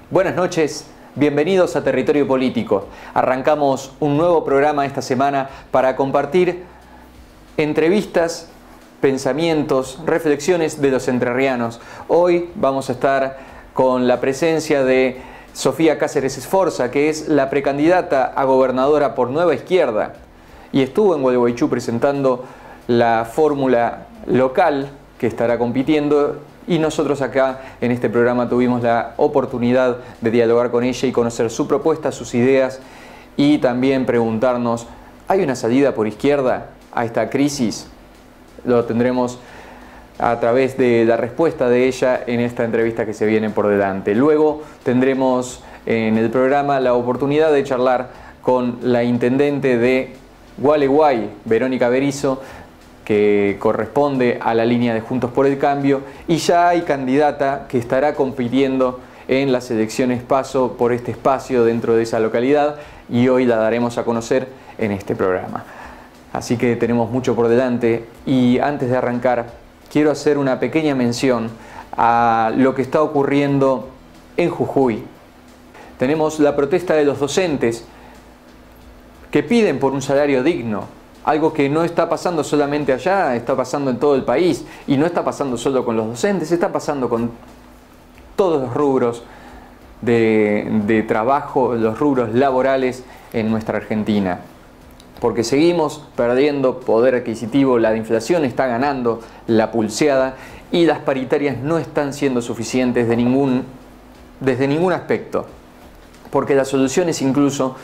Buenas noches, bienvenidos a Territorio Político. Arrancamos un nuevo programa esta semana para compartir entrevistas, pensamientos, reflexiones de los entrerrianos. Hoy vamos a estar con la presencia de Sofía Cáceres Sforza, que es la precandidata a gobernadora por Nueva Izquierda y estuvo en Gualeguaychú presentando la fórmula local que estará compitiendo. Y nosotros acá en este programa tuvimos la oportunidad de dialogar con ella y conocer su propuesta, sus ideas y también preguntarnos, ¿hay una salida por izquierda a esta crisis? Lo tendremos a través de la respuesta de ella en esta entrevista que se viene por delante. Luego tendremos en el programa la oportunidad de charlar con la intendente de Gualeguay, Verónica Berizo, que corresponde a la línea de Juntos por el Cambio, y ya hay candidata que estará compitiendo en las elecciones PASO por este espacio dentro de esa localidad y hoy la daremos a conocer en este programa. Así que tenemos mucho por delante y antes de arrancar quiero hacer una pequeña mención a lo que está ocurriendo en Jujuy. Tenemos la protesta de los docentes que piden por un salario digno. Algo que no está pasando solamente allá, está pasando en todo el país. Y no está pasando solo con los docentes, está pasando con todos los rubros de trabajo, los rubros laborales en nuestra Argentina. Porque seguimos perdiendo poder adquisitivo, la inflación está ganando la pulseada y las paritarias no están siendo suficientes desde ningún aspecto. Porque las soluciones incluso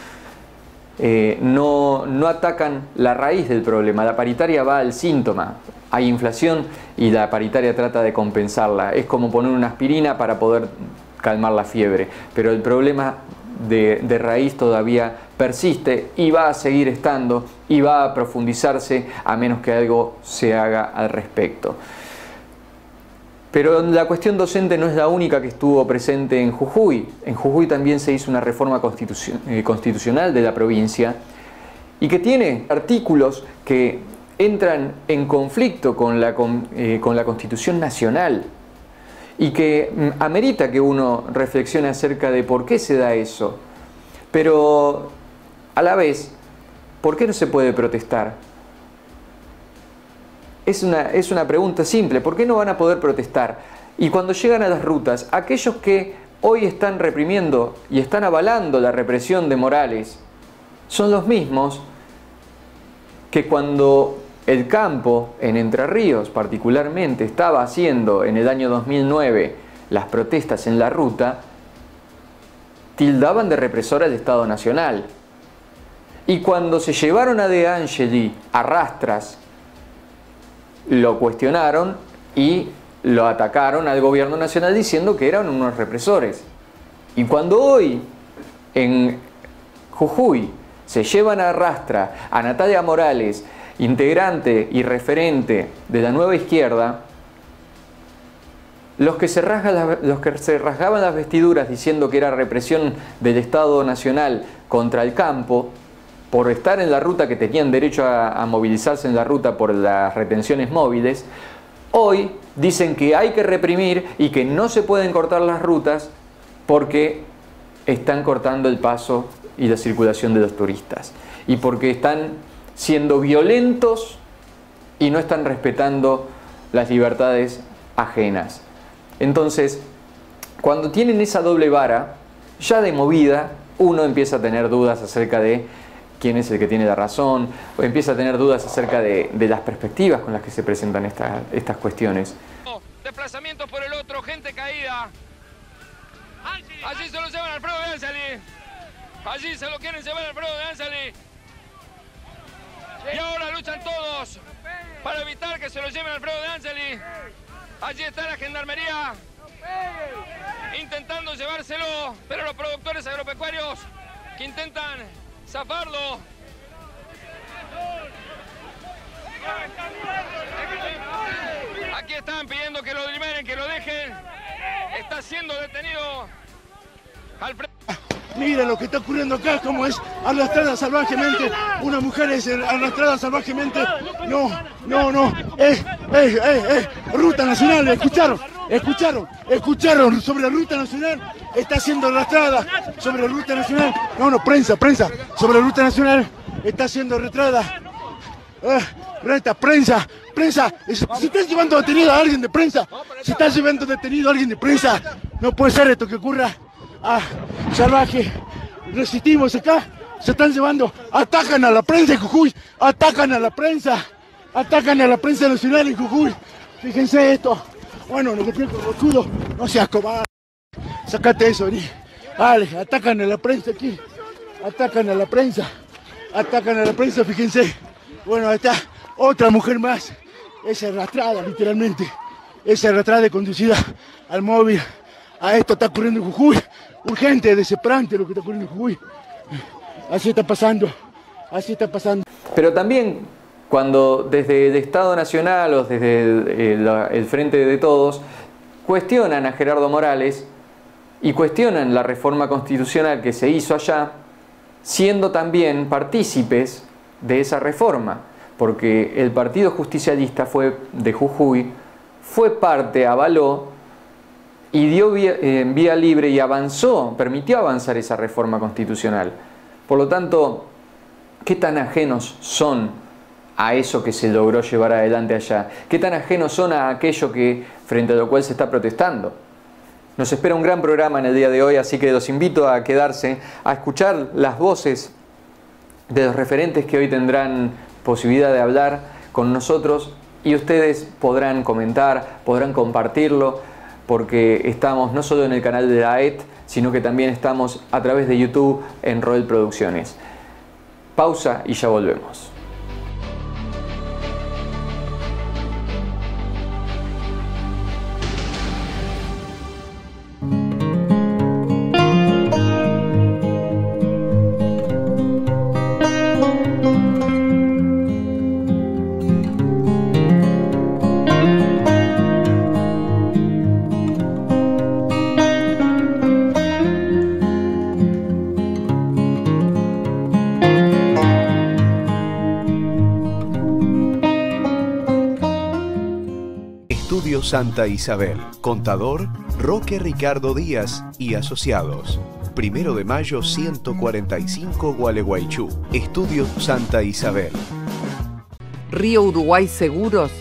no atacan la raíz del problema. La paritaria va al síntoma. Hay inflación y la paritaria trata de compensarla. Es como poner una aspirina para poder calmar la fiebre. Pero el problema de raíz todavía persiste y va a seguir estando y va a profundizarse a menos que algo se haga al respecto. Pero la cuestión docente no es la única que estuvo presente en Jujuy. En Jujuy también se hizo una reforma constitucional de la provincia y que tiene artículos que entran en conflicto con la Constitución Nacional y que amerita que uno reflexione acerca de por qué se da eso. Pero a la vez, ¿por qué no se puede protestar? Es una pregunta simple. ¿Por qué no van a poder protestar? Y cuando llegan a las rutas, aquellos que hoy están reprimiendo y están avalando la represión de Morales son los mismos que cuando el campo en Entre Ríos particularmente estaba haciendo en el año 2009 las protestas en la ruta, tildaban de represor al Estado Nacional. Y cuando se llevaron a De Angeli a rastras, lo cuestionaron y lo atacaron al gobierno nacional diciendo que eran unos represores. Y cuando hoy en Jujuy se llevan a rastra a Natalia Morales, integrante y referente de la Nueva Izquierda, los que se rasgaban las vestiduras diciendo que era represión del Estado Nacional contra el campo, por estar en la ruta, que tenían derecho a movilizarse en la ruta por las retenciones móviles, hoy dicen que hay que reprimir y que no se pueden cortar las rutas porque están cortando el paso y la circulación de los turistas. Y porque están siendo violentos y no están respetando las libertades ajenas. Entonces, cuando tienen esa doble vara, ya de movida, uno empieza a tener dudas acerca de quién es el que tiene la razón, o empieza a tener dudas acerca de las perspectivas con las que se presentan estas cuestiones. Desplazamientos por el otro, gente caída. Allí se lo llevan al Alfredo de Ansali. Allí se lo quieren llevar al Alfredo de Ansali. Y ahora luchan todos para evitar que se lo lleven al Alfredo de Ansali. Allí está la gendarmería intentando llevárselo, pero los productores agropecuarios que intentan zafarlo. Aquí están pidiendo que lo liberen, que lo dejen. Está siendo detenido Alfredo. Miren lo que está ocurriendo acá, cómo es arrastrada salvajemente. Una mujer es arrastrada salvajemente. No. Ruta nacional, ¿escucharon? Escucharon, sobre la ruta nacional, está siendo arrastrada, sobre la ruta nacional, prensa, sobre la ruta nacional, está siendo arrastrada, prensa, se está llevando detenido a alguien de prensa, no puede ser esto que ocurra, salvaje, resistimos acá, se están llevando, atacan a la prensa en Jujuy, atacan a la prensa nacional en Jujuy, fíjense esto. Bueno, no golpeen con los escudos, no seas cobarde. Sacate eso, vení. Dale, atacan a la prensa aquí. Atacan a la prensa, fíjense. Bueno, ahí está otra mujer más. Es arrastrada, literalmente. Es arrastrada y conducida al móvil. A esto está ocurriendo en Jujuy. Urgente, desesperante lo que está ocurriendo en Jujuy. Así está pasando. Pero también, cuando desde el Estado Nacional o desde el Frente de Todos cuestionan a Gerardo Morales y cuestionan la reforma constitucional que se hizo allá, siendo también partícipes de esa reforma, porque el Partido Justicialista de Jujuy fue parte, avaló y dio vía libre y permitió avanzar esa reforma constitucional. Por lo tanto, ¿qué tan ajenos son a eso que se logró llevar adelante allá? ¿Qué tan ajenos son a aquello frente a lo cual se está protestando? Nos espera un gran programa en el día de hoy, así que los invito a quedarse, a escuchar las voces de los referentes que hoy tendrán posibilidad de hablar con nosotros, y ustedes podrán comentar, podrán compartirlo, porque estamos no solo en el canal de la AET, sino que también estamos a través de YouTube en Roel Producciones. Pausa y ya volvemos. Santa Isabel. Contador Roque Ricardo Díaz y Asociados. 1 de mayo 145, Gualeguaychú. Estudio Santa Isabel. Río Uruguay Seguros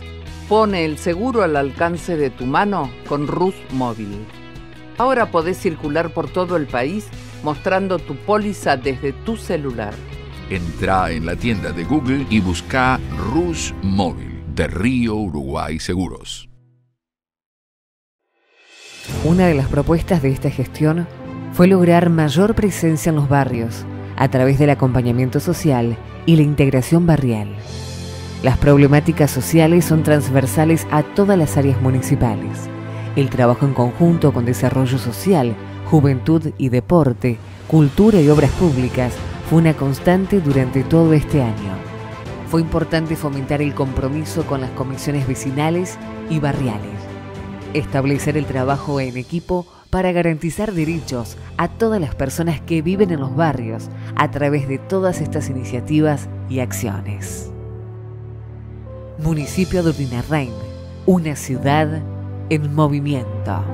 pone el seguro al alcance de tu mano con Rus Móvil. Ahora podés circular por todo el país mostrando tu póliza desde tu celular. Entrá en la tienda de Google y busca Rus Móvil de Río Uruguay Seguros. Una de las propuestas de esta gestión fue lograr mayor presencia en los barrios a través del acompañamiento social y la integración barrial. Las problemáticas sociales son transversales a todas las áreas municipales. El trabajo en conjunto con desarrollo social, juventud y deporte, cultura y obras públicas fue una constante durante todo este año. Fue importante fomentar el compromiso con las comisiones vecinales y barriales. Establecer el trabajo en equipo para garantizar derechos a todas las personas que viven en los barrios a través de todas estas iniciativas y acciones. Municipio de Urdinarrain, una ciudad en movimiento.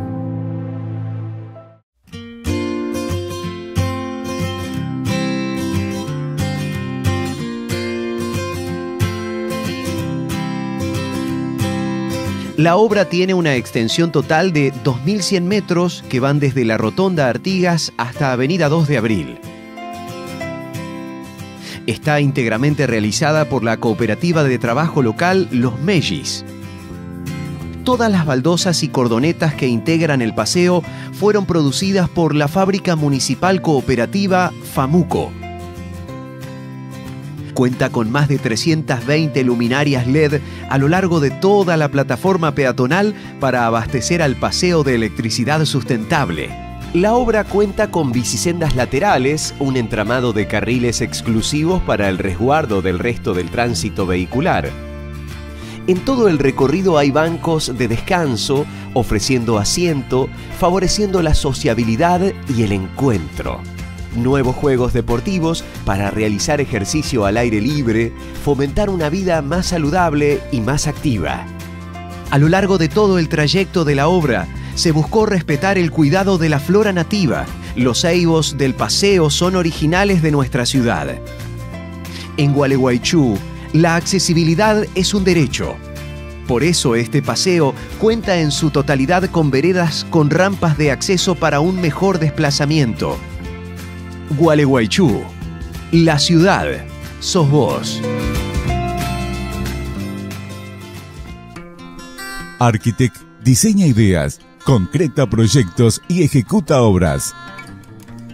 La obra tiene una extensión total de 2.100 metros que van desde la Rotonda Artigas hasta Avenida 2 de Abril. Está íntegramente realizada por la cooperativa de trabajo local Los Mellis. Todas las baldosas y cordonetas que integran el paseo fueron producidas por la fábrica municipal cooperativa FAMUCO. Cuenta con más de 320 luminarias LED a lo largo de toda la plataforma peatonal para abastecer al paseo de electricidad sustentable. La obra cuenta con bicisendas laterales, un entramado de carriles exclusivos para el resguardo del resto del tránsito vehicular. En todo el recorrido hay bancos de descanso, ofreciendo asiento, favoreciendo la sociabilidad y el encuentro. Nuevos juegos deportivos para realizar ejercicio al aire libre, fomentar una vida más saludable y más activa. A lo largo de todo el trayecto de la obra, se buscó respetar el cuidado de la flora nativa. Los ceibos del paseo son originales de nuestra ciudad. En Gualeguaychú, la accesibilidad es un derecho. Por eso este paseo cuenta en su totalidad con veredas con rampas de acceso para un mejor desplazamiento. Gualeguaychú, la ciudad, sos vos. Architect diseña ideas, concreta proyectos y ejecuta obras.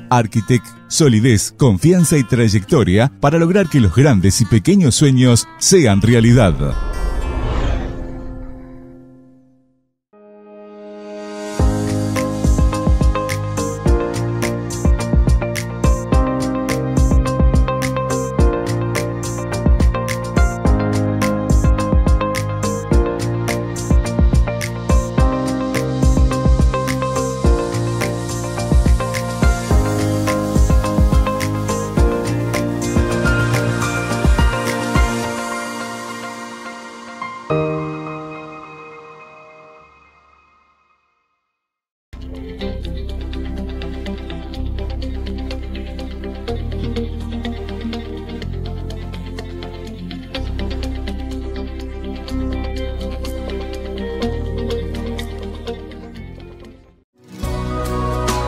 Architect, solidez, confianza y trayectoria para lograr que los grandes y pequeños sueños sean realidad.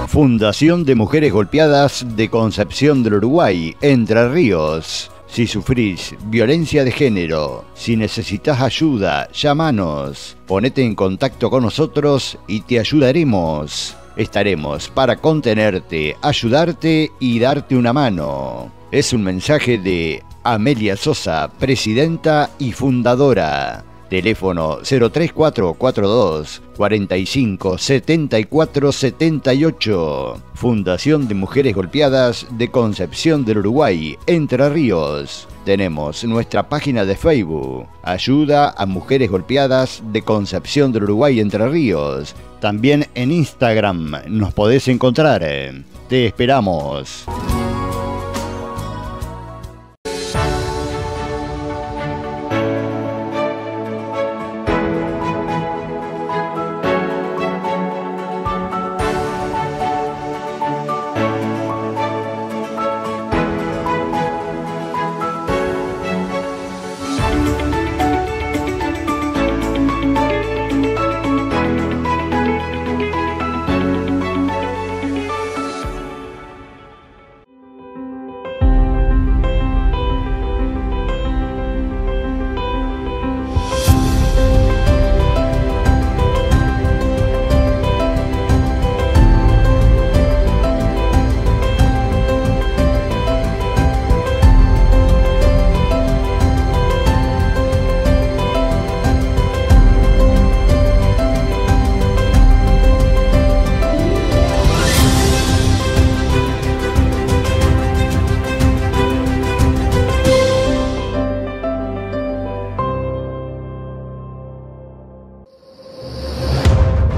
Fundación de Mujeres Golpeadas de Concepción del Uruguay, Entre Ríos. Si sufrís violencia de género, si necesitas ayuda, llámanos. Ponete en contacto con nosotros y te ayudaremos. Estaremos para contenerte, ayudarte y darte una mano. Es un mensaje de Amelia Sosa, presidenta y fundadora. Teléfono 03442 45 74 78. Fundación de Mujeres Golpeadas de Concepción del Uruguay, Entre Ríos. Tenemos nuestra página de Facebook, Ayuda a Mujeres Golpeadas de Concepción del Uruguay, Entre Ríos. También en Instagram nos podés encontrar. Te esperamos.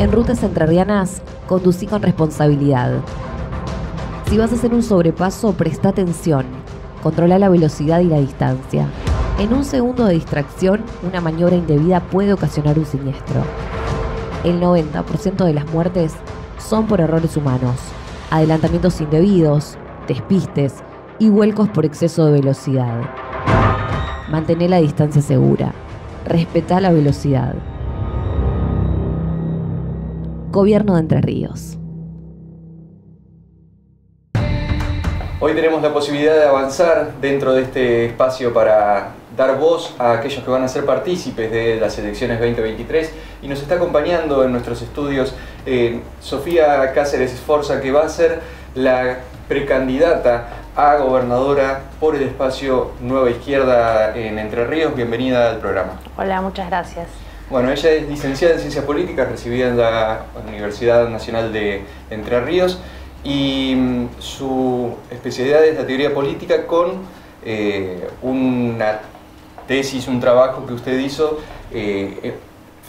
En rutas entrerrianas, conducí con responsabilidad. Si vas a hacer un sobrepaso, presta atención. Controla la velocidad y la distancia. En un segundo de distracción, una maniobra indebida puede ocasionar un siniestro. El 90% de las muertes son por errores humanos, adelantamientos indebidos, despistes y vuelcos por exceso de velocidad. Mantén la distancia segura. Respetá la velocidad. Gobierno de Entre Ríos. Hoy tenemos la posibilidad de avanzar dentro de este espacio para dar voz a aquellos que van a ser partícipes de las elecciones 2023 y nos está acompañando en nuestros estudios Sofía Cáceres Esforza, que va a ser la precandidata a gobernadora por el espacio Nueva Izquierda en Entre Ríos. Bienvenida al programa. Hola, muchas gracias. Bueno, ella es licenciada en Ciencias Políticas, recibida en la Universidad Nacional de Entre Ríos, y su especialidad es la teoría política con una tesis, un trabajo que usted hizo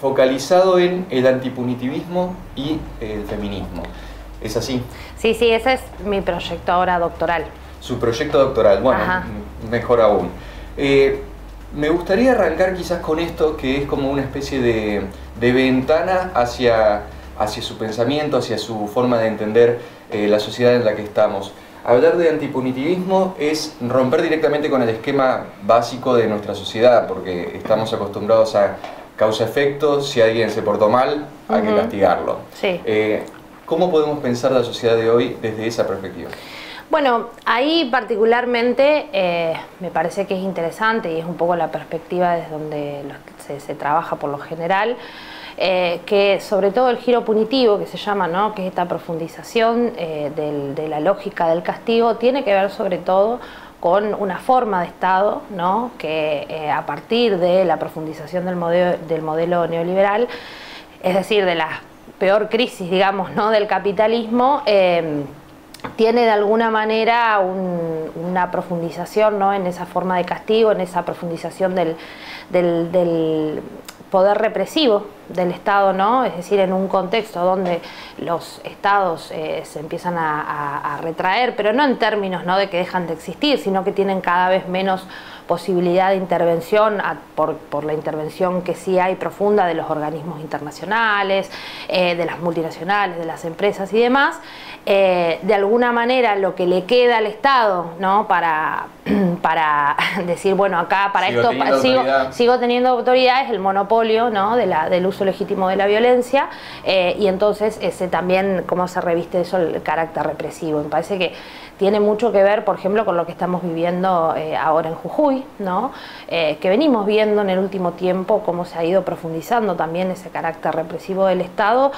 focalizado en el antipunitivismo y el feminismo. ¿Es así? Sí, ese es mi proyecto ahora doctoral. Su proyecto doctoral, bueno, mejor aún. Me gustaría arrancar quizás con esto, que es como una especie de ventana hacia su pensamiento, hacia su forma de entender la sociedad en la que estamos. Hablar de antipunitivismo es romper directamente con el esquema básico de nuestra sociedad, porque estamos acostumbrados a causa-efecto, si alguien se portó mal, hay que castigarlo. Sí. ¿Cómo podemos pensar la sociedad de hoy desde esa perspectiva? Bueno, ahí particularmente me parece que es interesante y es un poco la perspectiva desde donde se trabaja por lo general, que sobre todo el giro punitivo que se llama, ¿no?, que es esta profundización de la lógica del castigo, tiene que ver sobre todo con una forma de Estado, ¿no?, que a partir de la profundización del modelo neoliberal, es decir, de la peor crisis, digamos, ¿no?, del capitalismo, tiene de alguna manera una profundización, ¿no?, en esa forma de castigo, en esa profundización del poder represivo del Estado, ¿no? Es decir, en un contexto donde los estados se empiezan a retraer, pero no en términos, ¿no?, de que dejan de existir, sino que tienen cada vez menos posibilidad de intervención por la intervención que sí hay profunda de los organismos internacionales, de las multinacionales, de las empresas y demás. De alguna manera lo que le queda al Estado, ¿no?, para decir, bueno, acá para esto sigo teniendo autoridad, es el monopolio, ¿no?, del uso legítimo de la violencia, y entonces también cómo se reviste eso el carácter represivo. Me parece que tiene mucho que ver, por ejemplo, con lo que estamos viviendo ahora en Jujuy, ¿no?, que venimos viendo en el último tiempo cómo se ha ido profundizando también ese carácter represivo del Estado,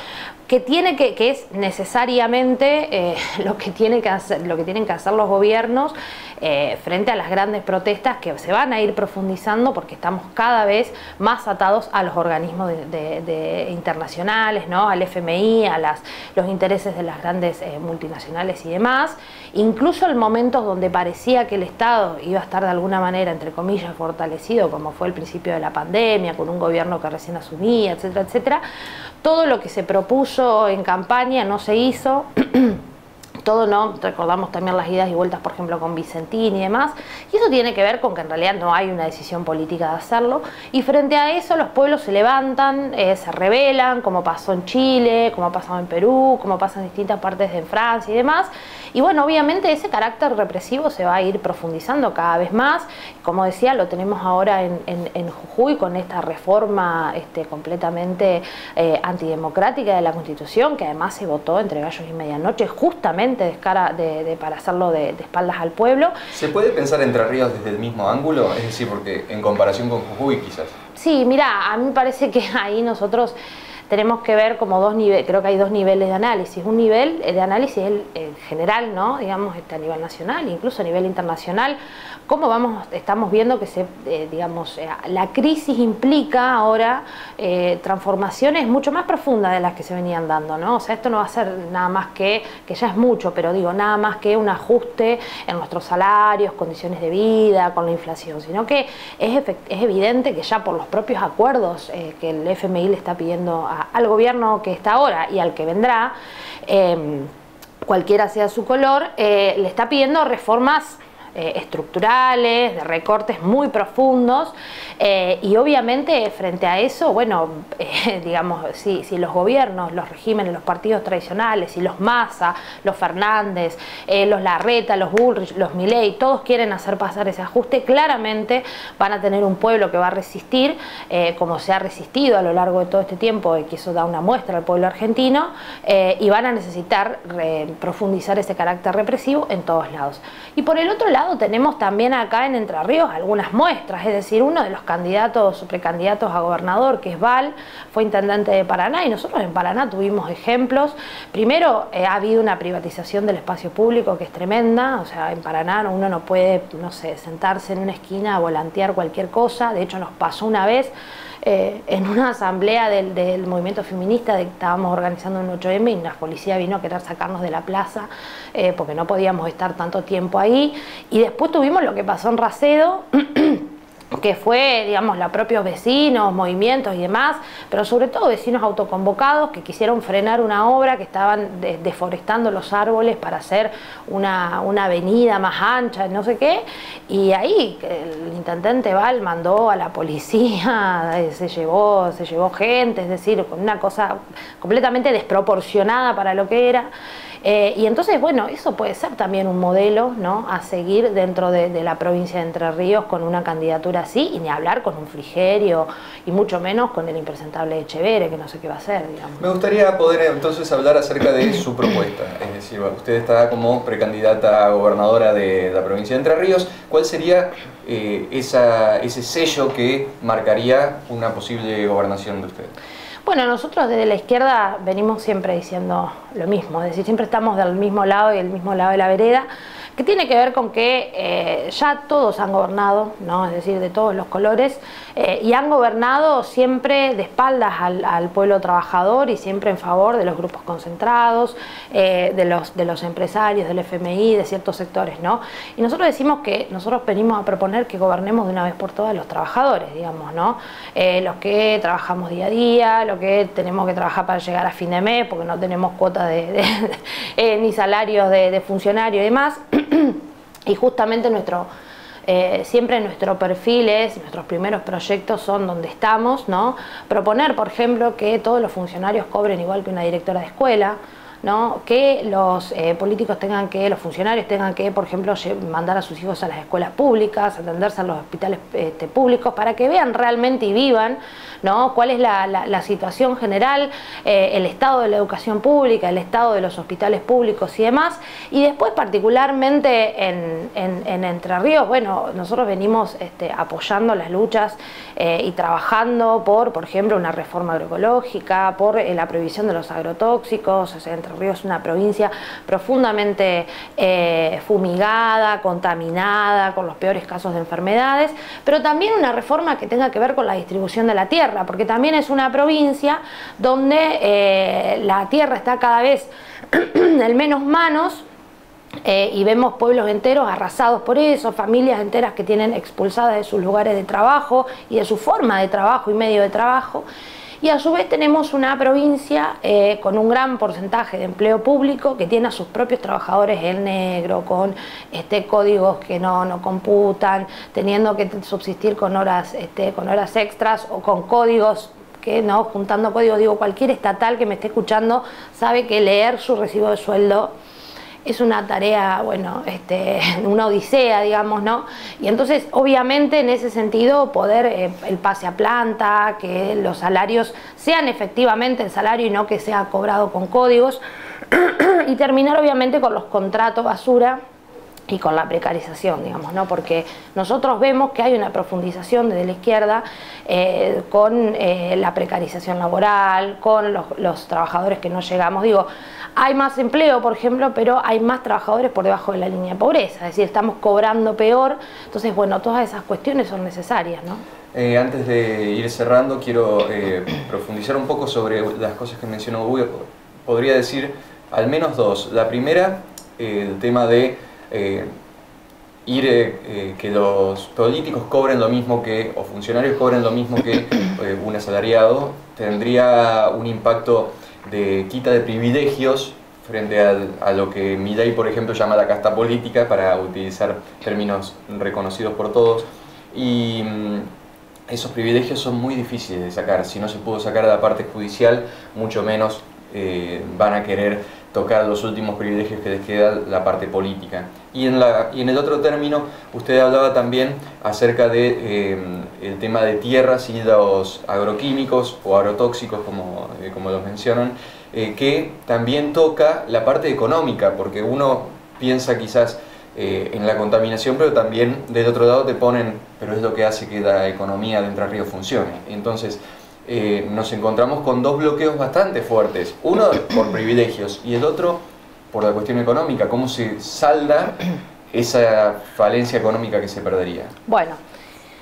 que es necesariamente lo que tienen que hacer los gobiernos frente a las grandes protestas que se van a ir profundizando, porque estamos cada vez más atados a los organismos internacionales, ¿no?, al FMI, a los intereses de las grandes multinacionales y demás. Incluso en momentos donde parecía que el Estado iba a estar de alguna manera, entre comillas, fortalecido, como fue el principio de la pandemia, con un gobierno que recién asumía, etcétera, etcétera, todo lo que se propuso en campaña no se hizo. Todo no, recordamos también las idas y vueltas, por ejemplo, con Vicentín y demás, y eso tiene que ver con que en realidad no hay una decisión política de hacerlo, y frente a eso los pueblos se levantan, se rebelan, como pasó en Chile, como ha pasado en Perú, como pasa en distintas partes de Francia y demás, y bueno, obviamente ese carácter represivo se va a ir profundizando cada vez más. Como decía, lo tenemos ahora en Jujuy con esta reforma completamente antidemocrática de la Constitución, que además se votó entre gallos y medianoche, justamente para hacerlo de espaldas al pueblo. ¿Se puede pensar Entre Ríos desde el mismo ángulo? Es decir, porque en comparación con Jujuy quizás. Sí, mira, a mí me parece que ahí nosotros tenemos que ver como dos niveles, creo que hay dos niveles de análisis. Un nivel de análisis es el general, ¿no?, digamos, a nivel nacional, incluso a nivel internacional, cómo estamos viendo que la crisis implica ahora transformaciones mucho más profundas de las que se venían dando, ¿no? O sea, esto no va a ser nada más que ya es mucho, pero digo, nada más que un ajuste en nuestros salarios, condiciones de vida, con la inflación, sino que es evidente que ya por los propios acuerdos que el FMI le está pidiendo al gobierno que está ahora y al que vendrá, cualquiera sea su color, le está pidiendo reformas estructurales, de recortes muy profundos, y obviamente frente a eso, bueno, digamos, si los gobiernos, los regímenes, los partidos tradicionales, si los Massa, los Fernández, los Larreta, los Bullrich, los Milei, todos quieren hacer pasar ese ajuste, claramente van a tener un pueblo que va a resistir, como se ha resistido a lo largo de todo este tiempo, que eso da una muestra al pueblo argentino, y van a necesitar profundizar ese carácter represivo en todos lados. Y por el otro lado tenemos también acá en Entre Ríos algunas muestras, es decir, uno de los precandidatos a gobernador, que es Val, fue intendente de Paraná, y nosotros en Paraná tuvimos ejemplos. Primero, ha habido una privatización del espacio público que es tremenda, o sea, en Paraná uno no puede, no sé, sentarse en una esquina a volantear cualquier cosa. De hecho, nos pasó una vez en una asamblea del movimiento feminista que estábamos organizando en 8M, y la policía vino a querer sacarnos de la plaza porque no podíamos estar tanto tiempo ahí. Y después tuvimos lo que pasó en Racedo, que fue, digamos, los propios vecinos, movimientos y demás, pero sobre todo vecinos autoconvocados que quisieron frenar una obra, que estaban deforestando los árboles para hacer una avenida más ancha, no sé qué, y ahí el intendente Val mandó a la policía, se llevó gente, es decir, con una cosa completamente desproporcionada para lo que era. Y entonces, bueno, eso puede ser también un modelo, ¿no?, a seguir dentro de la provincia de Entre Ríos con una candidatura así, y ni hablar con un Frigerio, y mucho menos con el impresentable Echeverre, que no sé qué va a hacer, digamos. Me gustaría poder entonces hablar acerca de su propuesta, es decir, usted está como precandidata a gobernadora de la provincia de Entre Ríos. ¿Cuál sería ese sello que marcaría una posible gobernación de usted? Bueno, nosotros desde la izquierda venimos siempre diciendo lo mismo, es decir, siempre estamos del mismo lado y el mismo lado de la vereda, que tiene que ver con que ya todos han gobernado, ¿no?, es decir, de todos los colores, y han gobernado siempre de espaldas al pueblo trabajador y siempre en favor de los grupos concentrados, de los empresarios, del FMI, de ciertos sectores, ¿no? Y nosotros decimos que nosotros venimos a proponer que gobernemos de una vez por todas los trabajadores, digamos, ¿no? Los que trabajamos día a día, los que tenemos que trabajar para llegar a fin de mes, porque no tenemos cuota ni salarios de funcionario y demás. Y justamente siempre nuestro perfil nuestros primeros proyectos son donde estamos, ¿no? Proponer, por ejemplo, que todos los funcionarios cobren igual que una directora de escuela, ¿no? Que los políticos los funcionarios tengan que, por ejemplo, mandar a sus hijos a las escuelas públicas, atenderse a los hospitales públicos, para que vean realmente y vivan, ¿no?, cuál es la situación general, el estado de la educación pública, el estado de los hospitales públicos y demás. Y después, particularmente en Entre Ríos, bueno, nosotros venimos apoyando las luchas y trabajando por ejemplo, una reforma agroecológica, por la prohibición de los agrotóxicos. O sea, Entre Ríos es una provincia profundamente fumigada, contaminada, con los peores casos de enfermedades, pero también una reforma que tenga que ver con la distribución de la tierra, porque también es una provincia donde la tierra está cada vez en menos manos. Y vemos pueblos enteros arrasados por eso, familias enteras que tienen expulsadas de sus lugares de trabajo y de su forma de trabajo y medio de trabajo. Y a su vez tenemos una provincia con un gran porcentaje de empleo público, que tiene a sus propios trabajadores en negro, con códigos que no computan, teniendo que subsistir con horas extras o con códigos que, no, juntando códigos, digo, cualquier estatal que me esté escuchando sabe que leer su recibo de sueldo es una tarea, bueno, una odisea, digamos, ¿no? Y entonces, obviamente, en ese sentido, poder el pase a planta, que los salarios sean efectivamente el salario y no que sea cobrado con códigos, y terminar, obviamente, con los contratos basura y con la precarización, digamos, ¿no? Porque nosotros vemos que hay una profundización desde la izquierda con la precarización laboral, con los trabajadores que no llegamos. Digo, hay más empleo, por ejemplo, pero hay más trabajadores por debajo de la línea de pobreza, es decir, estamos cobrando peor. Entonces, bueno, todas esas cuestiones son necesarias, ¿no? Antes de ir cerrando, quiero profundizar un poco sobre las cosas que mencionó Hugo. Podría decir al menos dos. La primera, el tema de que los políticos cobren lo mismo que, o funcionarios cobren lo mismo que un asalariado, tendría un impacto de quita de privilegios frente a lo que Milei, por ejemplo, llama la casta política, para utilizar términos reconocidos por todos. Y esos privilegios son muy difíciles de sacar. Si no se pudo sacar a la parte judicial, mucho menos van a querer tocar los últimos privilegios que les queda la parte política. Y en el otro término, usted hablaba también acerca de el tema de tierras y los agroquímicos o agrotóxicos, como los mencionan, que también toca la parte económica, porque uno piensa quizás en la contaminación, pero también del otro lado te ponen, pero es lo que hace que la economía de Entre Ríos funcione. Entonces, nos encontramos con dos bloqueos bastante fuertes, uno por privilegios y el otro por la cuestión económica. ¿Cómo se salda esa falencia económica que se perdería? Bueno,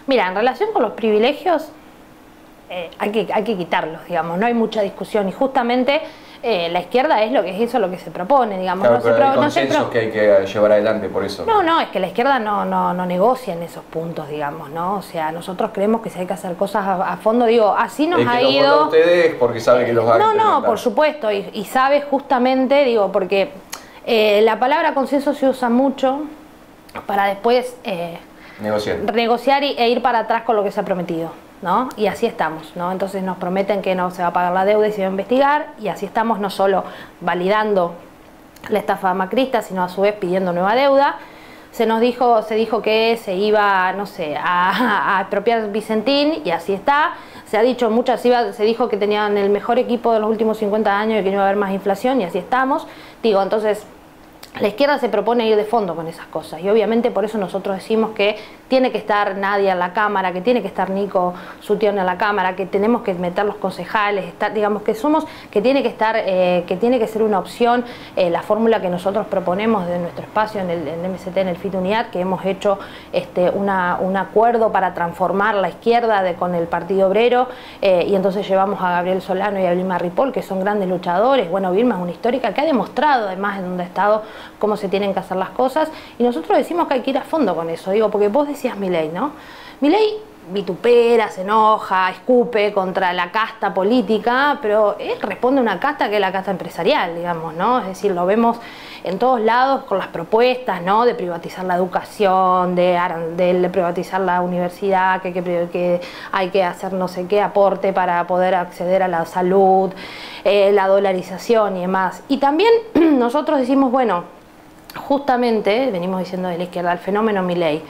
mira, en relación con los privilegios hay que quitarlos, digamos, no hay mucha discusión, y justamente la izquierda es lo que es eso, lo que se propone, digamos. Claro, no pero se hay consensos que hay que llevar adelante, por eso. No, es que la izquierda no negocia en esos puntos, digamos, ¿no? O sea, nosotros creemos que si hay que hacer cosas a fondo, digo, así nos ha ido. ¿Los vota ustedes porque sabe que los va a implementar? No, por supuesto, y sabe justamente, digo, porque la palabra consenso se usa mucho para después negociar e ir para atrás con lo que se ha prometido, ¿no? Y así estamos, ¿no? Entonces nos prometen que no se va a pagar la deuda y se va a investigar, y así estamos, no solo validando la estafa macrista, sino a su vez pidiendo nueva deuda. Se dijo que se iba, no sé, a expropiar Vicentín, y así está. Se ha dicho se dijo que tenían el mejor equipo de los últimos 50 años y que no iba a haber más inflación, y así estamos. Digo, entonces la izquierda se propone ir de fondo con esas cosas, y obviamente por eso nosotros decimos que tiene que estar Nadia en la Cámara, que tiene que estar Nico Sutión en la Cámara, que tenemos que meter los concejales, digamos que tiene que ser una opción la fórmula que nosotros proponemos de nuestro espacio en el MST, en el FIT Unidad, que hemos hecho un acuerdo para transformar la izquierda con el Partido Obrero, y entonces llevamos a Gabriel Solano y a Vilma Ripoll, que son grandes luchadores. Bueno, Vilma es una histórica que ha demostrado además en donde ha estado cómo se tienen que hacer las cosas, y nosotros decimos que hay que ir a fondo con eso, digo, porque vos decías Milei, ¿no? Milei vitupera, se enoja, escupe contra la casta política, pero él responde a una casta que es la casta empresarial, digamos, ¿no? Es decir, lo vemos en todos lados con las propuestas, ¿no? De privatizar la educación, de privatizar la universidad, que hay que hacer no sé qué aporte para poder acceder a la salud, la dolarización y demás. Y también nosotros decimos, bueno, justamente, venimos diciendo de la izquierda, el fenómeno Milei.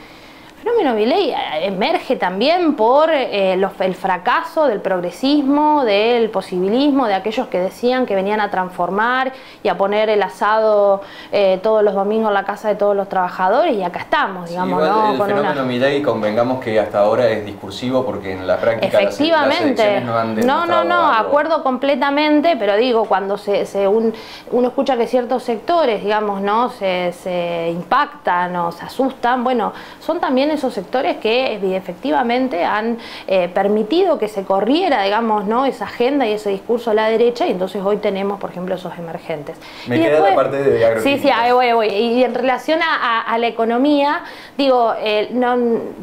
El fenómeno Milei emerge también por el fracaso del progresismo, del posibilismo, de aquellos que decían que venían a transformar y a poner el asado todos los domingos en la casa de todos los trabajadores, y acá estamos, digamos, igual, ¿no? El fenómeno Milei, convengamos que hasta ahora es discursivo, porque en la práctica efectivamente, las elecciones no han demostrado no, algo. acuerdo completamente, pero digo, cuando uno escucha que ciertos sectores, digamos, ¿no? se impactan o se asustan, bueno, son también esos sectores que efectivamente han permitido que se corriera, digamos, ¿no? Esa agenda y ese discurso a la derecha, y entonces hoy tenemos, por ejemplo, esos emergentes. Me queda después, la parte de agroquímicos. Sí, ahí voy. Y en relación a la economía, digo,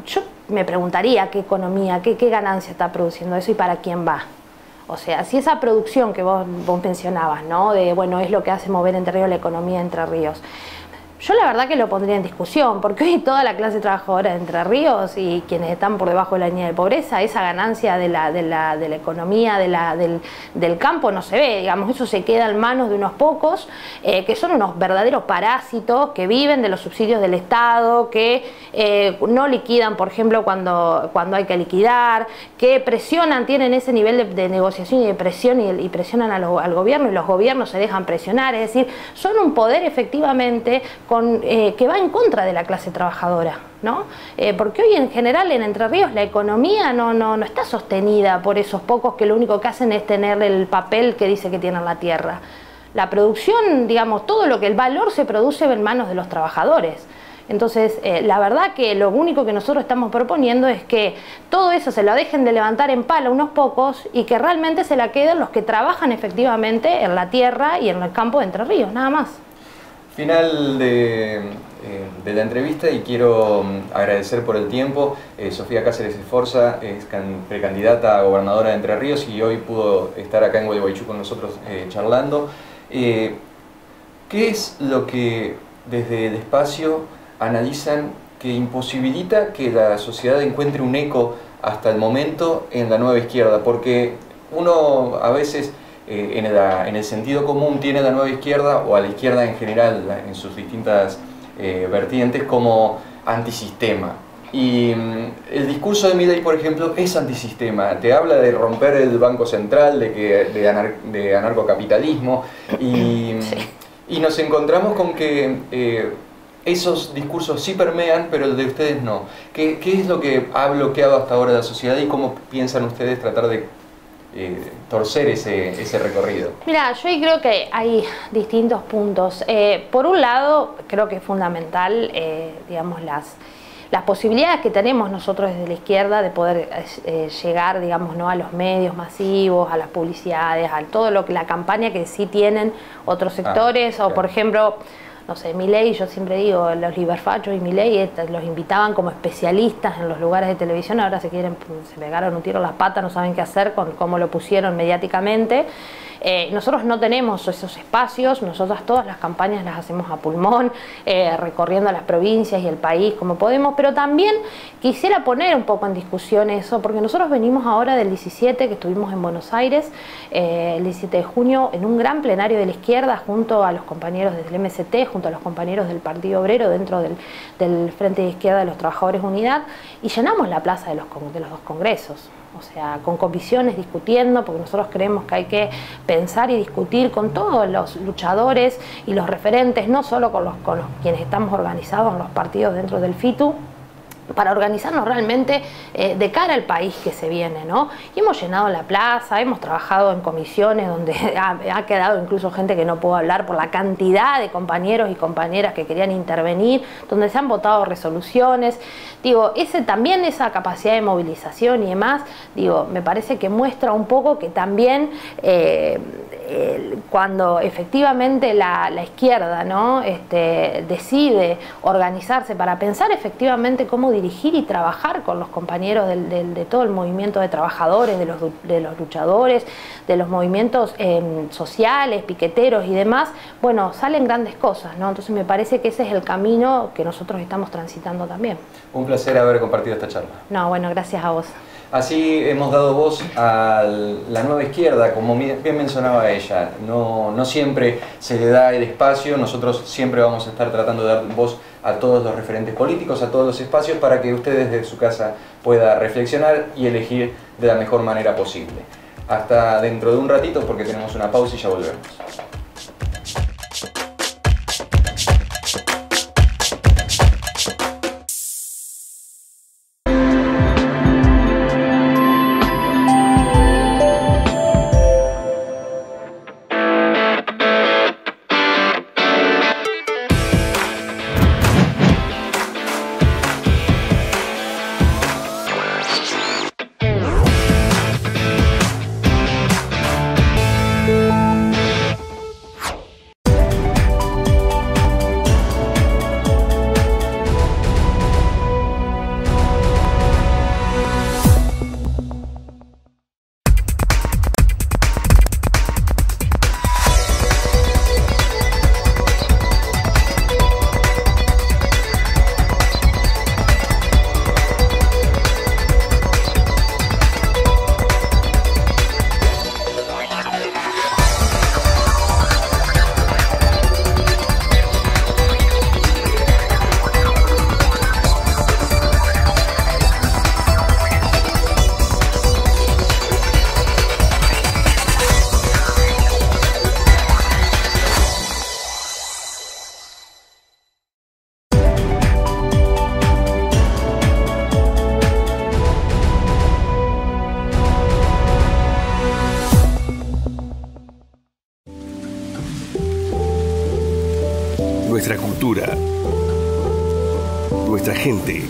yo me preguntaría qué economía, qué ganancia está produciendo eso y para quién va. O sea, si esa producción que vos mencionabas, ¿no? De, bueno, es lo que hace mover Entre Ríos la economía de Entre Ríos. Yo la verdad que lo pondría en discusión, porque hoy toda la clase trabajadora de Entre Ríos y quienes están por debajo de la línea de pobreza, esa ganancia de la economía del campo no se ve, digamos, eso se queda en manos de unos pocos, que son unos verdaderos parásitos, que viven de los subsidios del Estado, que no liquidan, por ejemplo, cuando hay que liquidar, que presionan, tienen ese nivel de negociación y de presión y presionan al gobierno, y los gobiernos se dejan presionar, es decir, son un poder efectivamente que va en contra de la clase trabajadora, ¿no? Porque hoy en general en Entre Ríos la economía no está sostenida por esos pocos que lo único que hacen es tener el papel que dice que tienen la tierra. La producción, digamos, todo lo que el valor se produce en manos de los trabajadores. Entonces, la verdad que lo único que nosotros estamos proponiendo es que todo eso se lo dejen de levantar en pala unos pocos y que realmente se la queden los que trabajan efectivamente en la tierra y en el campo de Entre Ríos, nada más. Final de la entrevista, y quiero agradecer por el tiempo. Sofía Cáceres Esforza es precandidata a gobernadora de Entre Ríos y hoy pudo estar acá en Gualeguaychú con nosotros charlando. ¿Qué es lo que desde el espacio analizan que imposibilita que la sociedad encuentre un eco hasta el momento en la nueva izquierda? Porque uno a veces en el sentido común tiene a la nueva izquierda, o a la izquierda en general en sus distintas vertientes, como antisistema. Y el discurso de Milei, por ejemplo, es antisistema. Te habla de romper el Banco Central, de anarcocapitalismo, y nos encontramos con que esos discursos sí permean, pero el de ustedes no. ¿Qué es lo que ha bloqueado hasta ahora la sociedad y cómo piensan ustedes tratar de torcer ese recorrido? Mira, yo creo que hay distintos puntos. Por un lado, creo que es fundamental, digamos, las posibilidades que tenemos nosotros desde la izquierda de poder llegar, digamos, ¿no?, a los medios masivos, a las publicidades, a todo lo que la campaña que sí tienen otros sectores, o por ejemplo, no sé, Milei, yo siempre digo, los liberfachos y Milei los invitaban como especialistas en los lugares de televisión, ahora se pegaron un tiro a las patas, no saben qué hacer con cómo lo pusieron mediáticamente. Nosotros no tenemos esos espacios, nosotras todas las campañas las hacemos a pulmón, recorriendo las provincias y el país como podemos, pero también quisiera poner un poco en discusión eso, porque nosotros venimos ahora del 17, que estuvimos en Buenos Aires, el 17 de junio, en un gran plenario de la izquierda, junto a los compañeros del MST, junto a los compañeros del Partido Obrero, dentro del Frente de Izquierda de los Trabajadores Unidad, y llenamos la plaza de los dos congresos. O sea, con comisiones discutiendo, porque nosotros creemos que hay que pensar y discutir con todos los luchadores y los referentes, no solo con los quienes estamos organizados en los partidos dentro del FITU, para organizarnos realmente de cara al país que se viene, ¿no? Y hemos llenado la plaza, hemos trabajado en comisiones donde ha quedado incluso gente que no puedo hablar por la cantidad de compañeros y compañeras que querían intervenir, donde se han votado resoluciones. Digo, también esa capacidad de movilización y demás, digo, me parece que muestra un poco que también cuando efectivamente la izquierda, ¿no?, decide organizarse para pensar efectivamente cómo dirigir y trabajar con los compañeros de todo el movimiento de trabajadores, de los luchadores, de los movimientos sociales, piqueteros y demás, bueno, salen grandes cosas, ¿no? Entonces me parece que ese es el camino que nosotros estamos transitando también. Un placer haber compartido esta charla. No, bueno, gracias a vos. Así hemos dado voz a la nueva izquierda, como bien mencionaba ella. No siempre se le da el espacio, nosotros siempre vamos a estar tratando de dar voz a todos los referentes políticos, a todos los espacios, para que ustedes desde su casa puedan reflexionar y elegir de la mejor manera posible. Hasta dentro de un ratito, porque tenemos una pausa y ya volvemos. Nuestra cultura, nuestra gente,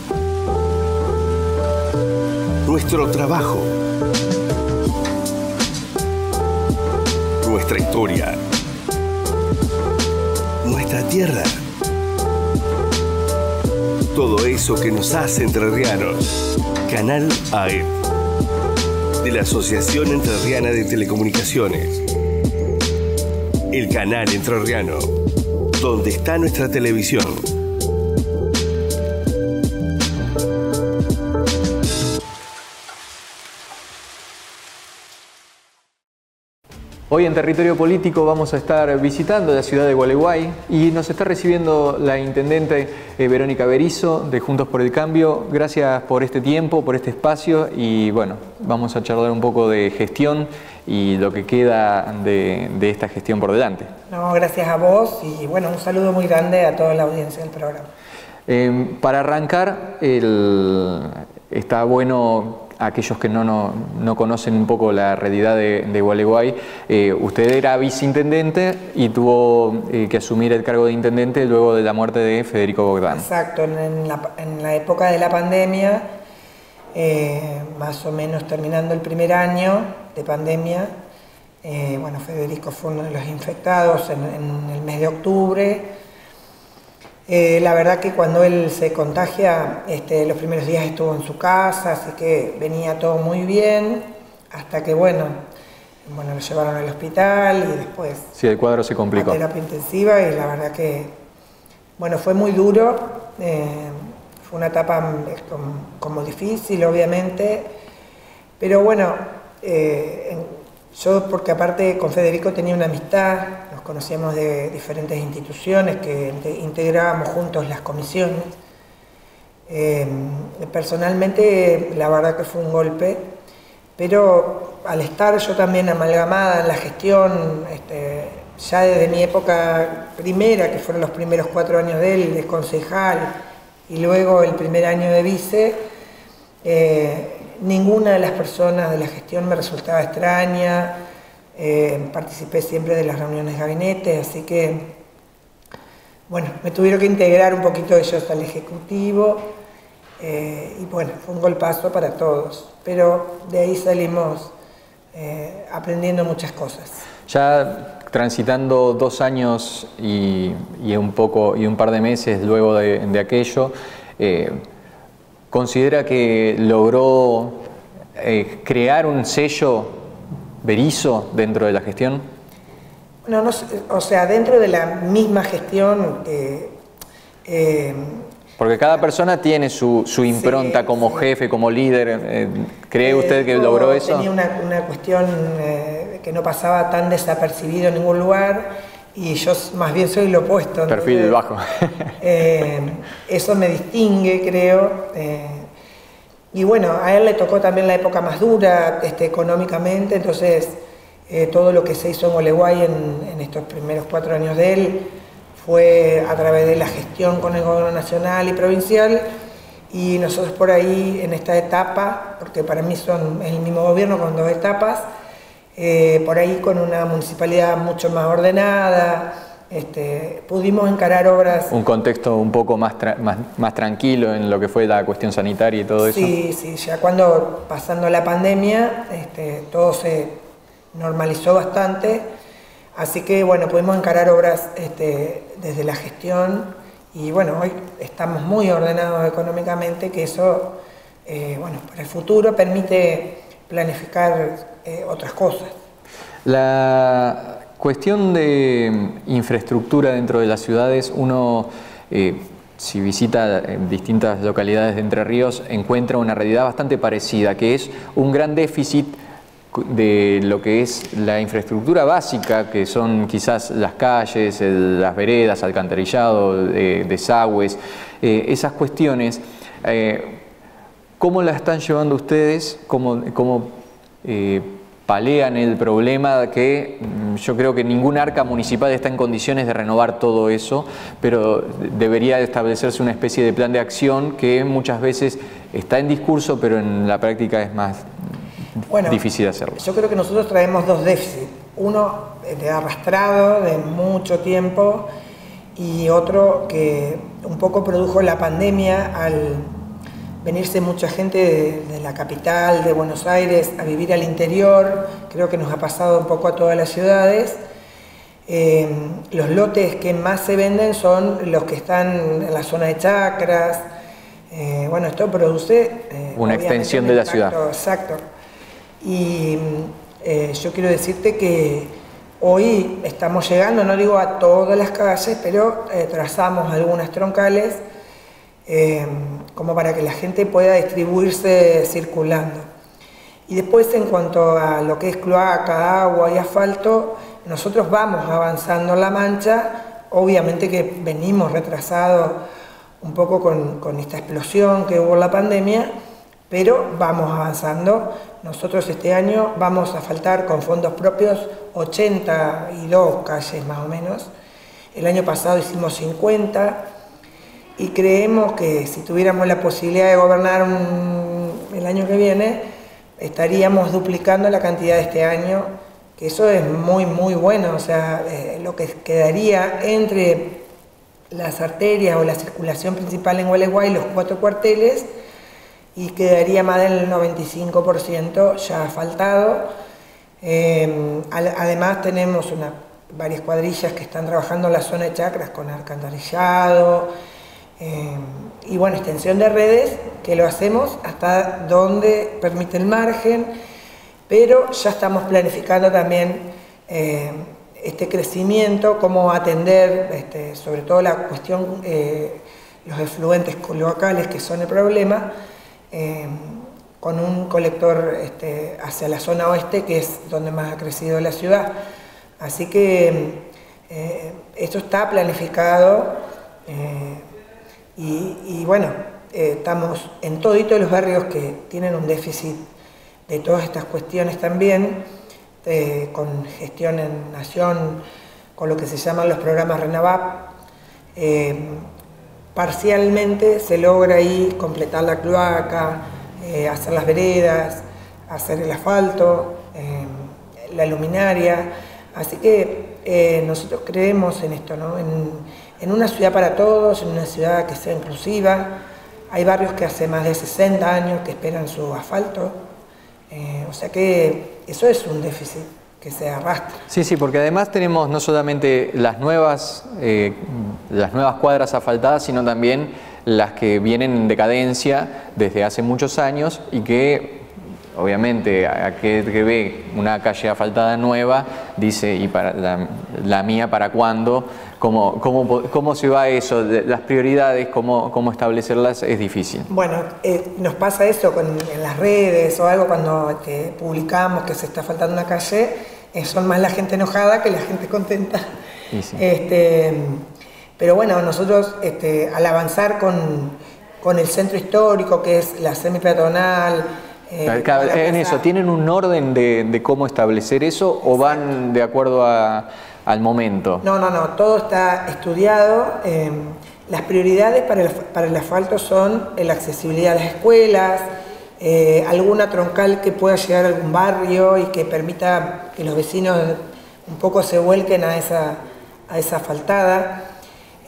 nuestro trabajo, nuestra historia, nuestra tierra. Todo eso que nos hace entrerrianos. Canal AED, de la Asociación Entrerriana de Telecomunicaciones. El canal entrerriano, donde está nuestra televisión. Hoy en Territorio Político vamos a estar visitando la ciudad de Gualeguay y nos está recibiendo la intendente Verónica Berizo de Juntos por el Cambio. Gracias por este tiempo, por este espacio y bueno, vamos a charlar un poco de gestión y lo que queda de esta gestión por delante. No, gracias a vos y bueno, un saludo muy grande a toda la audiencia del programa. Para arrancar, está bueno aquellos que no conocen un poco la realidad de Gualeguay, usted era viceintendente y tuvo que asumir el cargo de intendente luego de la muerte de Federico Bogdán. Exacto, en la época de la pandemia, más o menos terminando el primer año de pandemia, bueno, Federico fue uno de los infectados en el mes de octubre. La verdad que cuando él se contagia, los primeros días estuvo en su casa, así que venía todo muy bien, hasta que bueno, lo llevaron al hospital y después... Sí, el cuadro se complicó. A terapia intensiva y la verdad que, bueno, fue muy duro, fue una etapa como difícil, obviamente, pero bueno, yo porque aparte con Federico tenía una amistad, nos conocíamos de diferentes instituciones que integrábamos juntos las comisiones. Personalmente la verdad que fue un golpe, pero al estar yo también amalgamada en la gestión, ya desde mi época primera, que fueron los primeros 4 años de él, de concejal, y luego el primer año de vice, ninguna de las personas de la gestión me resultaba extraña, participé siempre de las reuniones de gabinete, así que, bueno, me tuvieron que integrar un poquito ellos al Ejecutivo, y bueno, fue un golpazo para todos, pero de ahí salimos aprendiendo muchas cosas. Ya transitando 2 años y un par de meses luego de aquello, ¿considera que logró crear un sello Berizo dentro de la gestión? No, o sea, dentro de la misma gestión... porque cada persona tiene su impronta como jefe, como líder. ¿Cree usted que logró eso? Tenía una cuestión que no pasaba tan desapercibido en ningún lugar y yo más bien soy lo opuesto. Perfil bajo. Eso me distingue, creo. Y bueno, a él le tocó también la época más dura económicamente, entonces todo lo que se hizo en Gualeguay en estos primeros 4 años de él fue a través de la gestión con el gobierno nacional y provincial, y nosotros por ahí en esta etapa, porque para mí son el mismo gobierno con 2 etapas, por ahí con una municipalidad mucho más ordenada, pudimos encarar obras... Un contexto un poco más tranquilo en lo que fue la cuestión sanitaria y todo eso. Sí, ya cuando pasando la pandemia todo se normalizó bastante, así que bueno, pudimos encarar obras desde la gestión y bueno, hoy estamos muy ordenados económicamente, que eso, bueno, para el futuro permite planificar otras cosas. La cuestión de infraestructura dentro de las ciudades, uno, si visita distintas localidades de Entre Ríos, encuentra una realidad bastante parecida, que es un gran déficit de lo que es la infraestructura básica, que son quizás las calles, las veredas, alcantarillado, desagües, esas cuestiones. ¿Cómo la están llevando ustedes? ¿Cómo palean el problema que yo creo que ningún arca municipal está en condiciones de renovar todo eso, pero debería establecerse una especie de plan de acción que muchas veces está en discurso, pero en la práctica es más difícil de hacerlo? Yo creo que nosotros traemos 2 déficits, uno de arrastrado de mucho tiempo y otro que un poco produjo la pandemia al venirse mucha gente de la capital, de Buenos Aires, a vivir al interior. Creo que nos ha pasado un poco a todas las ciudades. Los lotes que más se venden son los que están en la zona de chacras. Bueno, esto produce... una extensión de la ciudad. Exacto. Y yo quiero decirte que hoy estamos llegando, no digo a todas las calles, pero trazamos algunas troncales como para que la gente pueda distribuirse circulando. Y después, en cuanto a lo que es cloaca, agua y asfalto, nosotros vamos avanzando en La Mancha. Obviamente que venimos retrasados un poco con esta explosión que hubo en la pandemia, pero vamos avanzando. Nosotros este año vamos a asfaltar con fondos propios 82 calles más o menos. El año pasado hicimos 50 y creemos que si tuviéramos la posibilidad de gobernar el año que viene, estaríamos duplicando la cantidad de este año, que eso es muy, muy bueno. O sea, lo que quedaría entre las arterias o la circulación principal en Gualeguay, los 4 cuarteles, y quedaría más del 95% ya asfaltado. Además tenemos varias cuadrillas que están trabajando en la zona de chacras con alcantarillado y bueno, extensión de redes, que lo hacemos hasta donde permite el margen, pero ya estamos planificando también este crecimiento, cómo atender sobre todo la cuestión, los efluentes cloacales que son el problema, con un colector hacia la zona oeste, que es donde más ha crecido la ciudad. Así que esto está planificado y bueno, estamos en toditos los barrios que tienen un déficit de todas estas cuestiones también, con gestión en nación, con lo que se llaman los programas RENAVAP. Parcialmente se logra ahí completar la cloaca, hacer las veredas, hacer el asfalto, la luminaria. Así que nosotros creemos en esto, ¿no? En una ciudad para todos, en una ciudad que sea inclusiva. Hay barrios que hace más de 60 años que esperan su asfalto. O sea que eso es un déficit que se arrastra. Sí, sí, porque además tenemos no solamente las nuevas cuadras asfaltadas, sino también las que vienen en decadencia desde hace muchos años y que obviamente aquel que ve una calle asfaltada nueva dice, ¿y para la mía para cuándo? ¿Cómo se va eso? Las prioridades, cómo establecerlas es difícil. Bueno, nos pasa eso en las redes o algo cuando publicamos que se está faltando una calle, son más la gente enojada que la gente contenta. Sí, sí. Pero bueno, nosotros al avanzar con el centro histórico, que es la semipeatonal, en eso, ¿tienen un orden de cómo establecer eso o van de acuerdo al momento? No, todo está estudiado. Las prioridades para el asfalto son la accesibilidad a las escuelas, alguna troncal que pueda llegar a algún barrio y que permita que los vecinos un poco se vuelquen a esa asfaltada.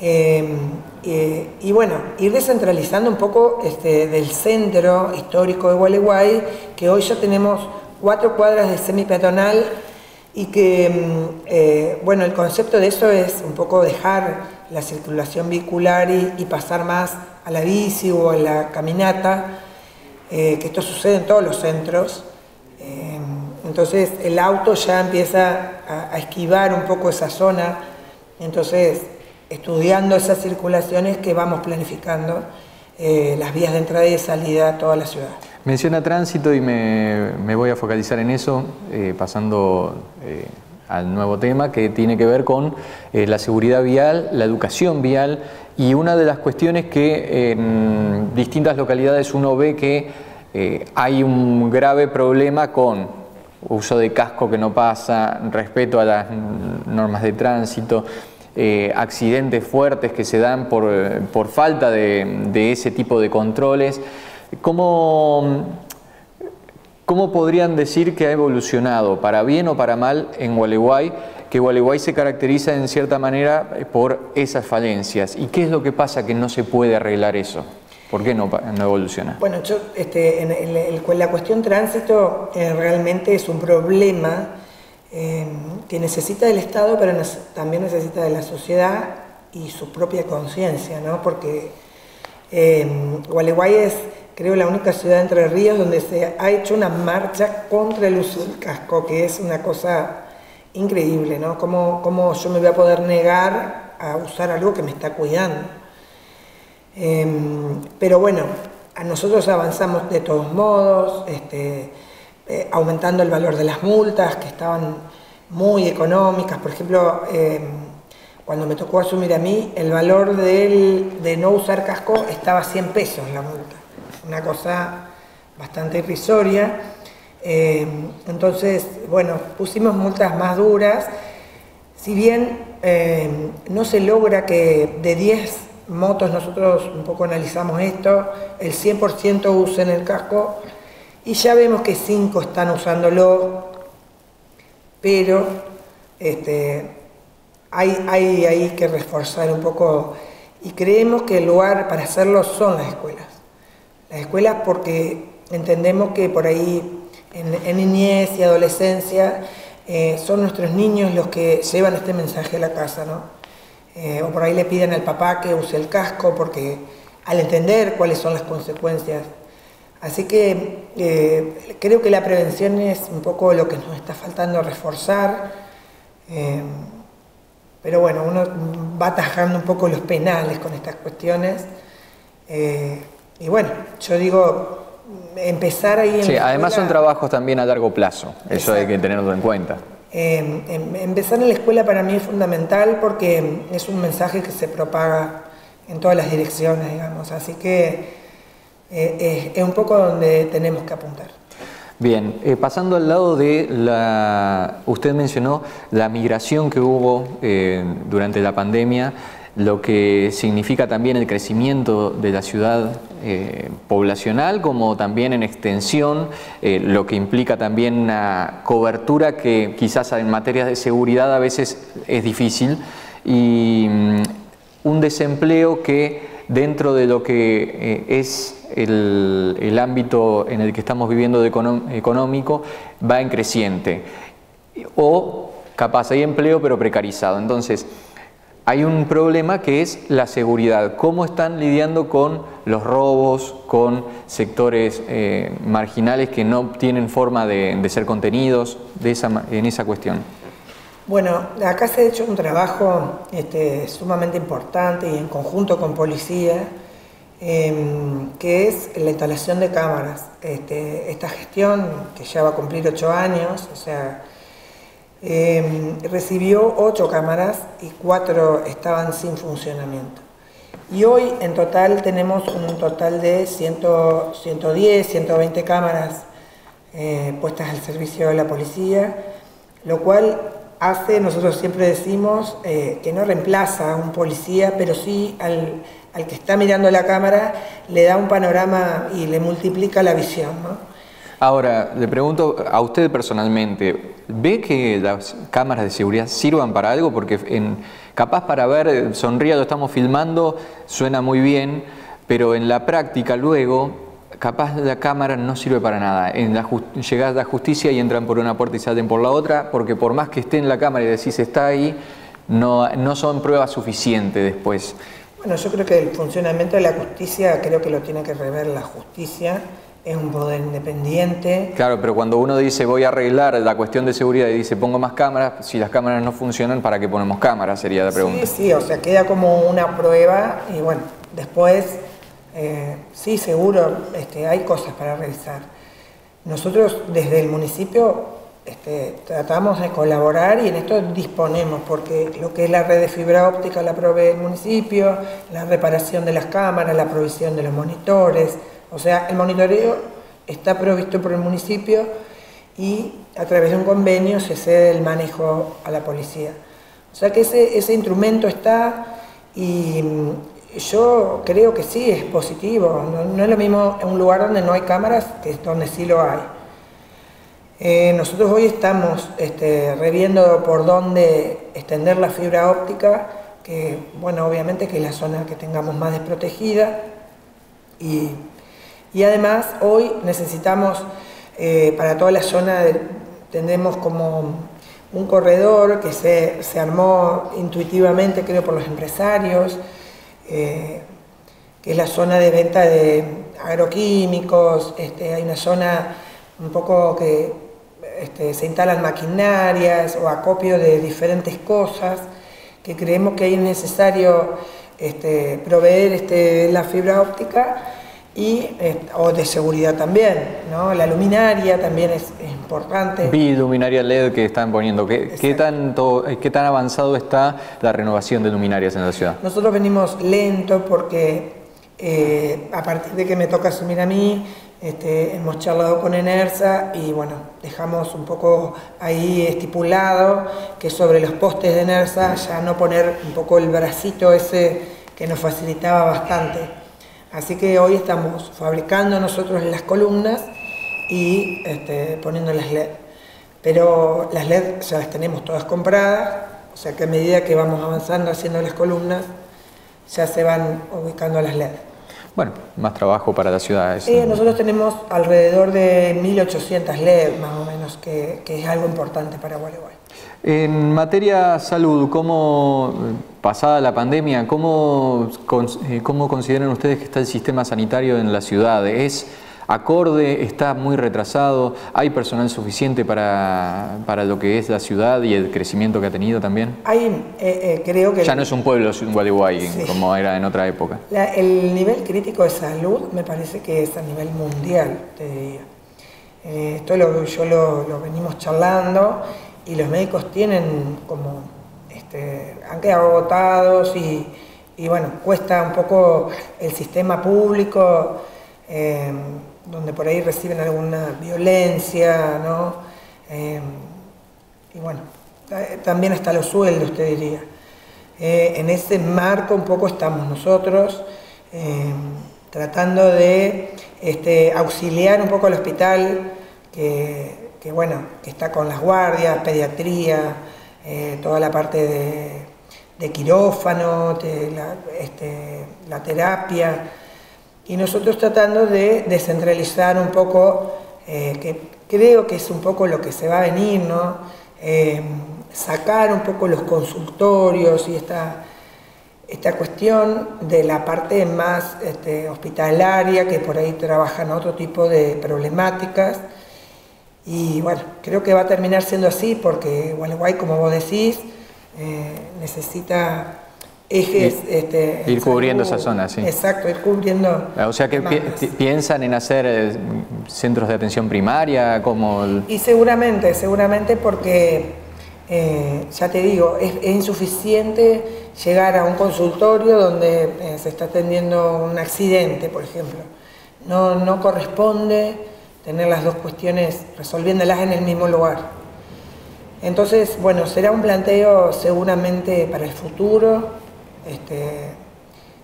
Y bueno, ir descentralizando un poco del centro histórico de Gualeguay, que hoy ya tenemos 4 cuadras de semipeatonal y que, bueno, el concepto de eso es un poco dejar la circulación vehicular y pasar más a la bici o a la caminata, que esto sucede en todos los centros. Entonces el auto ya empieza a esquivar un poco esa zona, entonces estudiando esas circulaciones que vamos planificando las vías de entrada y de salida a toda la ciudad. Menciona tránsito y me voy a focalizar en eso, pasando al nuevo tema que tiene que ver con la seguridad vial, la educación vial, y una de las cuestiones que en distintas localidades uno ve que hay un grave problema con uso de casco que no pasa, respeto a las normas de tránsito, accidentes fuertes que se dan por falta de ese tipo de controles. ¿Cómo podrían decir que ha evolucionado, para bien o para mal, en Gualeguay, que Gualeguay se caracteriza en cierta manera por esas falencias? ¿Y qué es lo que pasa que no se puede arreglar eso? ¿Por qué no evoluciona? Bueno, en la cuestión tránsito realmente es un problema que necesita del Estado, pero también necesita de la sociedad y su propia conciencia, ¿no? Porque Gualeguay es, creo, la única ciudad de Entre Ríos donde se ha hecho una marcha contra el uso del casco, que es una cosa increíble, ¿no? ¿Cómo yo me voy a poder negar a usar algo que me está cuidando? Pero bueno, nosotros avanzamos de todos modos, aumentando el valor de las multas, que estaban muy económicas. Por ejemplo, cuando me tocó asumir a mí, el valor de no usar casco estaba a 100 pesos la multa, una cosa bastante irrisoria. Entonces, bueno, pusimos multas más duras. Si bien no se logra que de 10 motos, nosotros un poco analizamos esto, el 100% usen el casco, y ya vemos que 5 están usándolo, pero hay que reforzar un poco, y creemos que el lugar para hacerlo son las escuelas. Las escuelas, porque entendemos que por ahí en niñez y adolescencia son nuestros niños los que llevan este mensaje a la casa, ¿no? O por ahí le piden al papá que use el casco porque al entender cuáles son las consecuencias. Así que creo que la prevención es un poco lo que nos está faltando reforzar, pero bueno, uno va atajando un poco los penales con estas cuestiones, y bueno, yo digo, empezar ahí en sí, la además escuela, son trabajos también a largo plazo, eso hay que tenerlo en cuenta. Empezar en la escuela para mí es fundamental porque es un mensaje que se propaga en todas las direcciones, digamos, así que es un poco donde tenemos que apuntar. Bien, pasando al lado de usted mencionó la migración que hubo durante la pandemia, lo que significa también el crecimiento de la ciudad poblacional, como también en extensión, lo que implica también una cobertura que quizás en materia de seguridad a veces es difícil, y un desempleo que dentro de lo que es el ámbito en el que estamos viviendo económico va en creciente, o capaz hay empleo pero precarizado. Entonces hay un problema que es la seguridad. ¿Cómo están lidiando con los robos, con sectores marginales que no tienen forma de ser contenidos en esa cuestión? Bueno, acá se ha hecho un trabajo sumamente importante y en conjunto con policía, que es la instalación de cámaras. Esta gestión, que ya va a cumplir 8 años, o sea, recibió 8 cámaras y 4 estaban sin funcionamiento. Y hoy en total tenemos un total de 110, 120 cámaras puestas al servicio de la policía, lo cual nosotros siempre decimos que no reemplaza a un policía, pero sí al que está mirando la cámara le da un panorama y le multiplica la visión, ¿no? Ahora, le pregunto a usted personalmente, ¿ve que las cámaras de seguridad sirvan para algo? Porque capaz para ver, sonría, lo estamos filmando, suena muy bien, pero en la práctica luego, capaz la cámara no sirve para nada. Llegás a la justicia y entran por una puerta y salen por la otra, porque por más que esté en la cámara y decís está ahí, no son pruebas suficientes después. Bueno, yo creo que el funcionamiento de la justicia, creo que lo tiene que rever la justicia. Es un poder independiente. Claro, pero cuando uno dice voy a arreglar la cuestión de seguridad y dice pongo más cámaras, si las cámaras no funcionan, ¿para qué ponemos cámaras? Sería la pregunta. Sí, o sea, queda como una prueba y bueno, después sí, seguro hay cosas para revisar. Nosotros desde el municipio tratamos de colaborar y en esto disponemos, porque lo que es la red de fibra óptica la provee el municipio, la reparación de las cámaras, la provisión de los monitores. O sea, el monitoreo está provisto por el municipio y a través de un convenio se cede el manejo a la policía. O sea que ese instrumento está y yo creo que sí, es positivo. No es lo mismo en un lugar donde no hay cámaras que donde sí lo hay. Nosotros hoy estamos reviendo por dónde extender la fibra óptica, que bueno, obviamente que es la zona que tengamos más desprotegida, y además hoy necesitamos para toda la zona, tenemos como un corredor que se armó intuitivamente, creo, por los empresarios, que es la zona de venta de agroquímicos. Hay una zona un poco que se instalan maquinarias o acopio de diferentes cosas, que creemos que ahí es necesario proveer la fibra óptica o de seguridad también, ¿no? La luminaria también es importante. Vi luminaria LED que están poniendo. ¿Qué tan avanzado está la renovación de luminarias en la ciudad? Nosotros venimos lento porque a partir de que me toca asumir a mí, hemos charlado con ENERSA y bueno, dejamos un poco ahí estipulado que sobre los postes de ENERSA ya no poner un poco el bracito ese que nos facilitaba bastante. Así que hoy estamos fabricando nosotros las columnas y poniendo las LED. Pero las LED ya las tenemos todas compradas, o sea que a medida que vamos avanzando haciendo las columnas, ya se van ubicando las LED. Bueno, más trabajo para las ciudades. Nosotros tenemos alrededor de 1800 LED, más o menos, que es algo importante para Gualeguay. En materia salud, ¿cómo, pasada la pandemia, cómo consideran ustedes que está el sistema sanitario en la ciudad? ¿Es acorde? ¿Está muy retrasado? ¿Hay personal suficiente para lo que es la ciudad y el crecimiento que ha tenido también? Creo que... Ya no es un pueblo, es un Gualeguay, sí, como era en otra época. El nivel crítico de salud me parece que es a nivel mundial, te diría. Esto yo lo venimos charlando y los médicos tienen como... han quedado agotados y bueno, cuesta un poco el sistema público, donde por ahí reciben alguna violencia, ¿no? Y bueno, también hasta los sueldos, te diría. En ese marco un poco estamos nosotros, tratando de auxiliar un poco al hospital, que bueno, que está con las guardias, pediatría, toda la parte de quirófano, la terapia, y nosotros tratando de descentralizar un poco, que creo que es un poco lo que se va a venir, ¿no? Sacar un poco los consultorios y esta cuestión de la parte más hospitalaria, que por ahí trabajan otro tipo de problemáticas. Y bueno, creo que va a terminar siendo así porque Gualeguay, como vos decís, necesita ejes... ir cubriendo esa zona, sí. Exacto, ir cubriendo... O sea que piensan en hacer centros de atención primaria, como... Y seguramente porque, ya te digo, es insuficiente llegar a un consultorio donde se está atendiendo un accidente, por ejemplo. No corresponde tener las dos cuestiones resolviéndolas en el mismo lugar. Entonces, bueno, será un planteo seguramente para el futuro,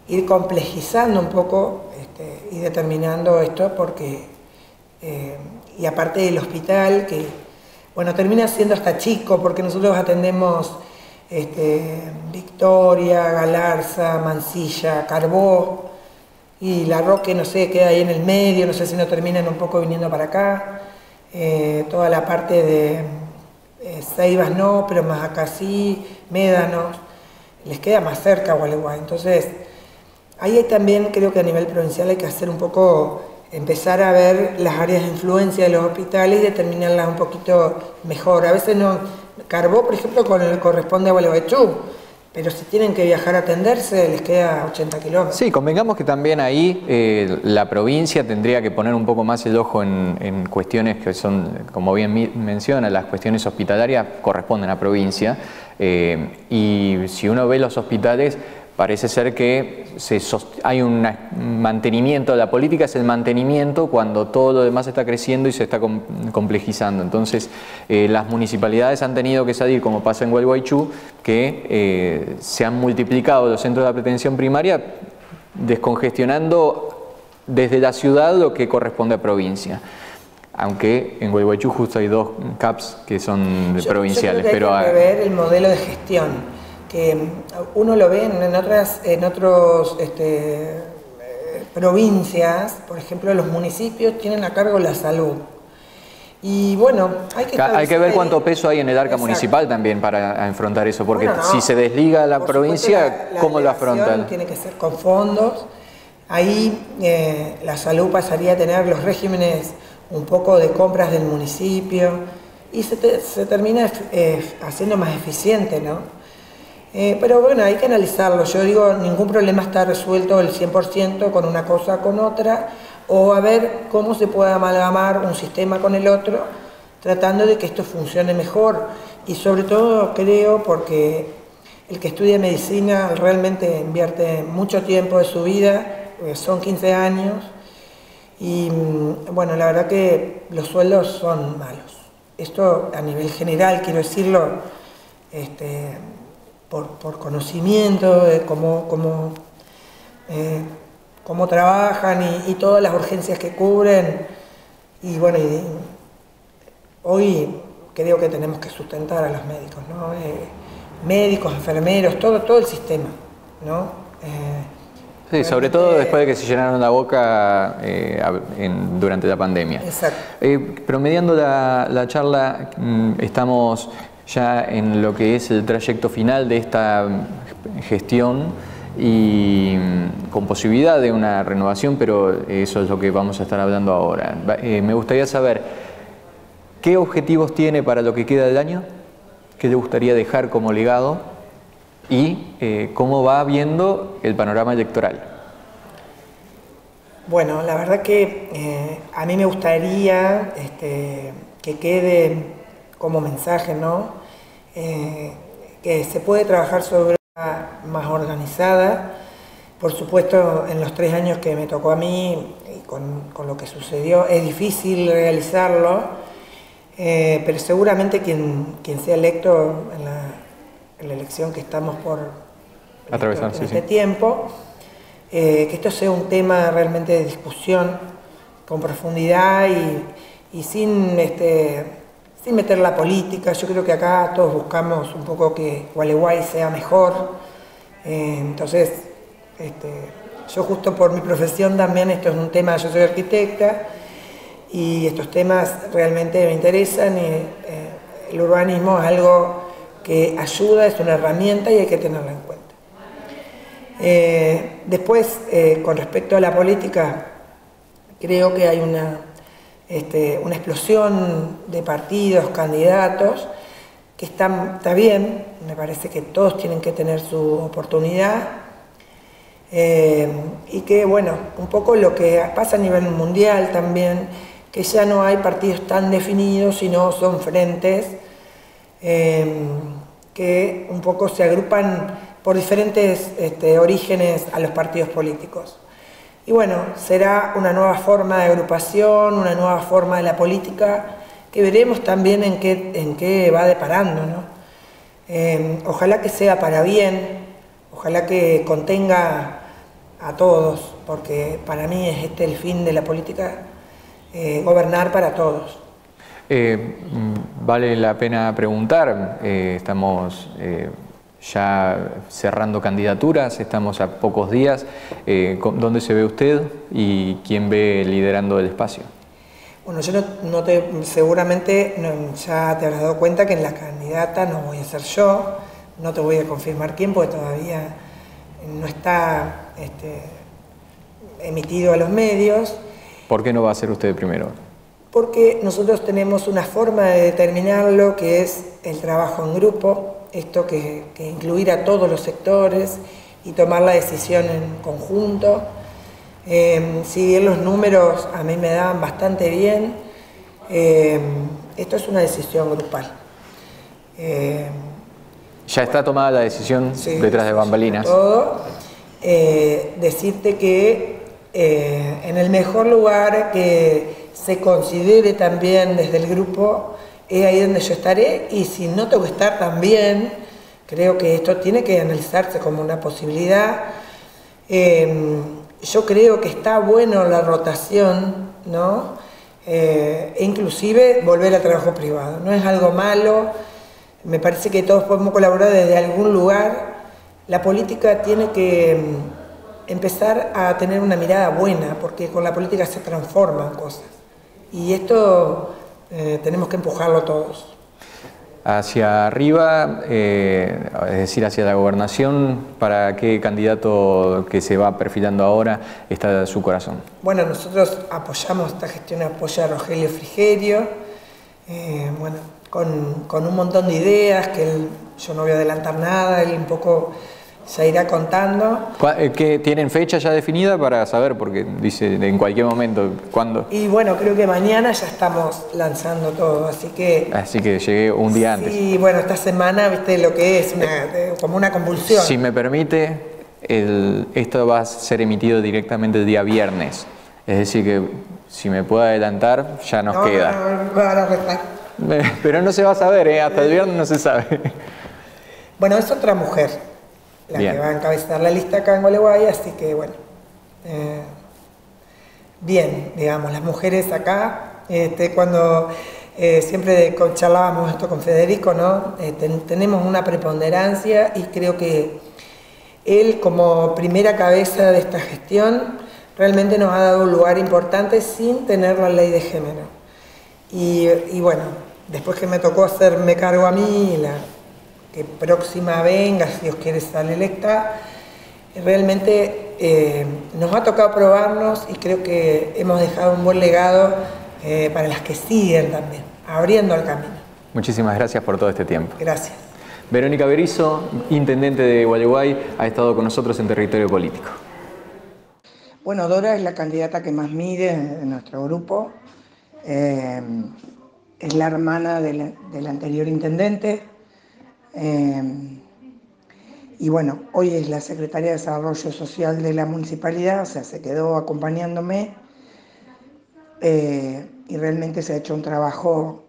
ir complejizando un poco y determinando esto, porque, y aparte del hospital, que, bueno, termina siendo hasta chico, porque nosotros atendemos Victoria, Galarza, Mansilla, Carbó, y La Roque, no sé, queda ahí en el medio, no sé si no terminan un poco viniendo para acá, toda la parte de Ceibas no, pero más acá sí, Médanos, les queda más cerca Gualeguay. Entonces, ahí también creo que a nivel provincial hay que hacer un poco, empezar a ver las áreas de influencia de los hospitales y determinarlas un poquito mejor. A veces no, Carbó, por ejemplo, corresponde a Gualeguaychú, pero si tienen que viajar a atenderse, les queda 80 kilómetros. Sí, convengamos que también ahí la provincia tendría que poner un poco más el ojo en cuestiones que son, como bien menciona, las cuestiones hospitalarias corresponden a provincia. Y si uno ve los hospitales, parece ser que hay un mantenimiento, la política es el mantenimiento cuando todo lo demás está creciendo y se está complejizando. Entonces, las municipalidades han tenido que salir, como pasa en Gualeguaychú, que se han multiplicado los centros de atención primaria, descongestionando desde la ciudad lo que corresponde a provincia. Aunque en Gualeguaychú justo hay 2 CAPs que son provinciales. Yo creo que hay que ver el modelo de gestión, que uno lo ve en otras provincias, por ejemplo, los municipios tienen a cargo la salud. Y bueno, hay que ver cuánto peso hay en el arca municipal también para afrontar eso, porque si se desliga la provincia, ¿cómo lo afrontan? Tiene que ser con fondos. Ahí la salud pasaría a tener los regímenes un poco de compras del municipio y se termina haciendo más eficiente, ¿no? Pero bueno, hay que analizarlo. Yo digo, ningún problema está resuelto el 100% con una cosa o con otra, o a ver cómo se puede amalgamar un sistema con el otro, tratando de que esto funcione mejor. Y sobre todo creo, porque el que estudia medicina realmente invierte mucho tiempo de su vida, son 15 años, y bueno, la verdad que los sueldos son malos. Esto a nivel general, quiero decirlo, por conocimiento de cómo trabajan y todas las urgencias que cubren, Y bueno, hoy creo que tenemos que sustentar a los médicos, ¿no? Médicos, enfermeros, todo el sistema, ¿no? Sí, sobre todo después de que se llenaron la boca durante la pandemia. Exacto. Promediando la charla, estamos ya en lo que es el trayecto final de esta gestión y con posibilidad de una renovación, pero eso es lo que vamos a estar hablando ahora. Me gustaría saber qué objetivos tiene para lo que queda del año, qué le gustaría dejar como legado y cómo va viendo el panorama electoral. Bueno, la verdad que a mí me gustaría que quede como mensaje, ¿no? Que se puede trabajar sobre una más organizada. Por supuesto, en los 3 años que me tocó a mí y con lo que sucedió, es difícil realizarlo, pero seguramente quien sea electo en la elección que estamos por atravesar en este tiempo, que esto sea un tema realmente de discusión con profundidad y sin meter la política. Yo creo que acá todos buscamos un poco que Gualeguay sea mejor. Entonces, yo justo por mi profesión también, esto es un tema, yo soy arquitecta y estos temas realmente me interesan y el urbanismo es algo que ayuda, es una herramienta y hay que tenerla en cuenta. Después, con respecto a la política, creo que hay una explosión de partidos, candidatos, que está bien, me parece que todos tienen que tener su oportunidad, y que, bueno, un poco lo que pasa a nivel mundial también, que ya no hay partidos tan definidos, sino son frentes que un poco se agrupan por diferentes orígenes a los partidos políticos. Y bueno, será una nueva forma de agrupación, una nueva forma de la política, que veremos también en qué va deparando, ¿no? Ojalá que sea para bien, ojalá que contenga a todos, porque para mí es el fin de la política, gobernar para todos. Vale la pena preguntar, estamos ya cerrando candidaturas, estamos a pocos días. ¿Dónde se ve usted y quién ve liderando el espacio? Bueno, yo seguramente ya te habrás dado cuenta que en la candidata no voy a ser yo, no te voy a confirmar quién, porque todavía no está emitido a los medios. ¿Por qué no va a ser usted primero? Porque nosotros tenemos una forma de determinarlo, que es el trabajo en grupo, esto que incluir a todos los sectores y tomar la decisión en conjunto. Si bien los números a mí me dan bastante bien, esto es una decisión grupal. ¿Ya está tomada la decisión detrás de bambalinas? Todo. Decirte que en el mejor lugar que se considere también desde el grupo, es ahí donde yo estaré, y si no tengo que estar también, creo que esto tiene que analizarse como una posibilidad. Yo creo que está bueno la rotación, ¿no? E inclusive volver al trabajo privado. No es algo malo, me parece que todos podemos colaborar desde algún lugar. La política tiene que empezar a tener una mirada buena, porque con la política se transforman cosas. Y esto tenemos que empujarlo todos. Hacia arriba, es decir, hacia la gobernación, ¿para qué candidato que se va perfilando ahora está su corazón? Bueno, nosotros apoyamos esta gestión, apoya a Rogelio Frigerio, bueno, con un montón de ideas, que yo no voy a adelantar nada, él un poco se irá contando. ¿Qué tienen fecha ya definida para saber? Porque dice en cualquier momento, ¿cuándo? Y bueno, creo que mañana ya estamos lanzando todo, así que llegué un día antes. Sí, bueno, esta semana, viste lo que es, como una convulsión. Si me permite, esto va a ser emitido directamente el día viernes. Es decir que, si me puedo adelantar, ya nos queda. No, van a restar. Pero no se va a saber, hasta el viernes no se sabe. Bueno, es otra mujer la bien, que va a encabezar la lista acá en Gualeguay, así que bueno, bien, digamos, las mujeres acá cuando siempre charlábamos esto con Federico, ¿no? Tenemos una preponderancia y creo que él, como primera cabeza de esta gestión, realmente nos ha dado un lugar importante sin tener la ley de género. Y bueno, después que me tocó hacerme cargo a mí, la que próxima venga, si Dios quiere, sale electa, realmente nos ha tocado probarnos y creo que hemos dejado un buen legado para las que siguen también, abriendo el camino. Muchísimas gracias por todo este tiempo. Gracias. Verónica Berizo, intendente de Gualeguay, ha estado con nosotros en Territorio Político. Bueno, Dora es la candidata que más mide en nuestro grupo. Es la hermana del anterior intendente. Y bueno, hoy es la secretaria de Desarrollo Social de la municipalidad, o sea, se quedó acompañándome. Y realmente se ha hecho un trabajo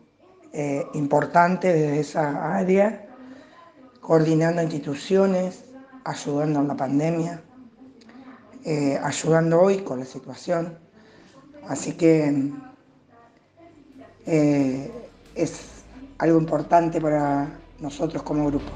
importante desde esa área, coordinando instituciones, ayudando en la pandemia, ayudando hoy con la situación. Así que es algo importante para nosotros como grupo.